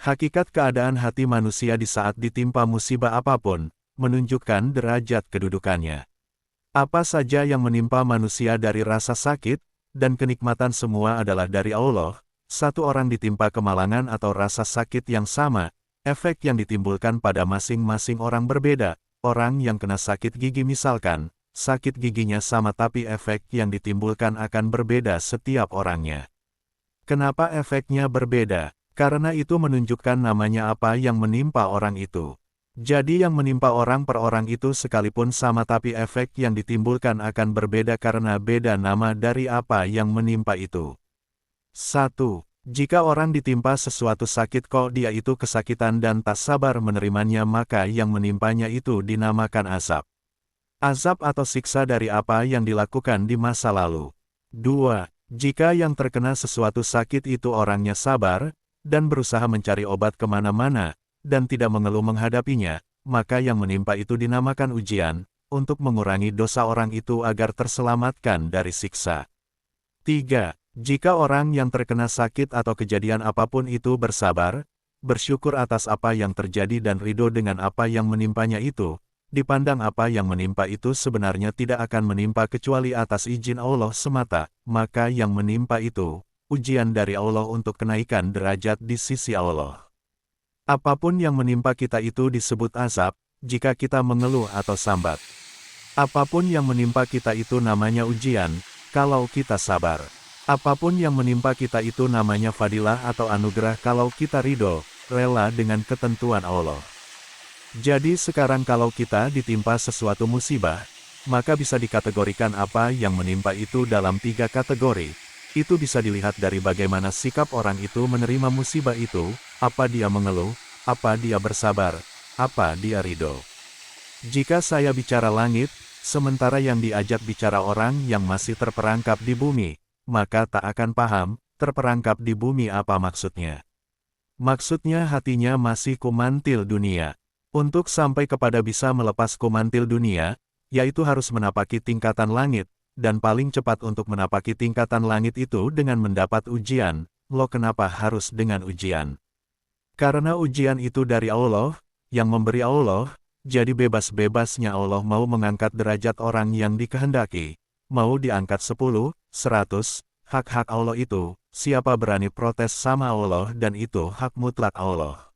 Hakikat keadaan hati manusia di saat ditimpa musibah apapun, menunjukkan derajat kedudukannya. Apa saja yang menimpa manusia dari rasa sakit, dan kenikmatan semua adalah dari Allah. Satu orang ditimpa kemalangan atau rasa sakit yang sama, efek yang ditimbulkan pada masing-masing orang berbeda. Orang yang kena sakit gigi misalkan, sakit giginya sama tapi efek yang ditimbulkan akan berbeda setiap orangnya. Kenapa efeknya berbeda? Karena itu menunjukkan namanya apa yang menimpa orang itu. Jadi yang menimpa orang per orang itu sekalipun sama tapi efek yang ditimbulkan akan berbeda karena beda nama dari apa yang menimpa itu. 1. Jika orang ditimpa sesuatu sakit kok dia itu kesakitan dan tak sabar menerimanya maka yang menimpanya itu dinamakan azab. Azab atau siksa dari apa yang dilakukan di masa lalu. 2. Jika yang terkena sesuatu sakit itu orangnya sabar, dan berusaha mencari obat kemana-mana, dan tidak mengeluh menghadapinya, maka yang menimpa itu dinamakan ujian, untuk mengurangi dosa orang itu agar terselamatkan dari siksa. 3. Jika orang yang terkena sakit atau kejadian apapun itu bersabar, bersyukur atas apa yang terjadi dan ridho dengan apa yang menimpanya itu, dipandang apa yang menimpa itu sebenarnya tidak akan menimpa kecuali atas izin Allah semata, maka yang menimpa itu, ujian dari Allah untuk kenaikan derajat di sisi Allah. Apapun yang menimpa kita itu disebut azab, jika kita mengeluh atau sambat. Apapun yang menimpa kita itu namanya ujian, kalau kita sabar. Apapun yang menimpa kita itu namanya fadilah atau anugerah kalau kita ridho, rela dengan ketentuan Allah. Jadi sekarang kalau kita ditimpa sesuatu musibah, maka bisa dikategorikan apa yang menimpa itu dalam 3 kategori. Itu bisa dilihat dari bagaimana sikap orang itu menerima musibah itu, apa dia mengeluh, apa dia bersabar, apa dia ridho. Jika saya bicara langit, sementara yang diajak bicara orang yang masih terperangkap di bumi, maka tak akan paham, terperangkap di bumi apa maksudnya. Maksudnya hatinya masih kumantil dunia. Untuk sampai kepada bisa melepas kumantil dunia, yaitu harus menapaki tingkatan langit, dan paling cepat untuk menapaki tingkatan langit itu dengan mendapat ujian. Loh kenapa harus dengan ujian? Karena ujian itu dari Allah, yang memberi Allah, jadi bebas-bebasnya Allah mau mengangkat derajat orang yang dikehendaki. Mau diangkat 10, 100, hak-hak Allah itu, siapa berani protes sama Allah dan itu hak mutlak Allah.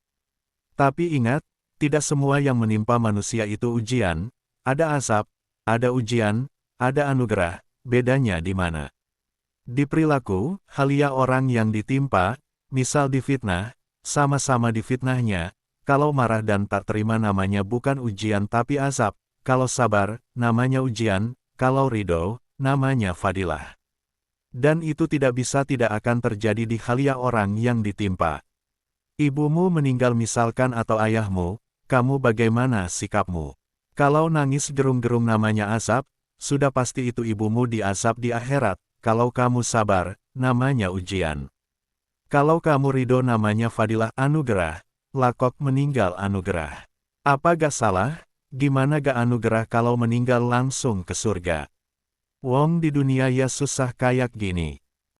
Tapi ingat, tidak semua yang menimpa manusia itu ujian, ada azab, ada ujian, ada anugerah, bedanya di mana? Di perilaku, halia orang yang ditimpa, misal difitnah, sama-sama difitnahnya, kalau marah dan tak terima namanya bukan ujian tapi azab, kalau sabar, namanya ujian, kalau ridho, namanya fadilah. Dan itu tidak bisa tidak akan terjadi di halia orang yang ditimpa. Ibumu meninggal misalkan atau ayahmu, kamu bagaimana sikapmu? Kalau nangis gerung-gerung namanya azab, sudah pasti itu ibumu diazab di akhirat. Kalau kamu sabar, namanya ujian. Kalau kamu ridho namanya fadilah anugerah. Lakok meninggal anugerah. Apa gak salah? Gimana gak anugerah kalau meninggal langsung ke surga? Wong di dunia ya susah kayak gini.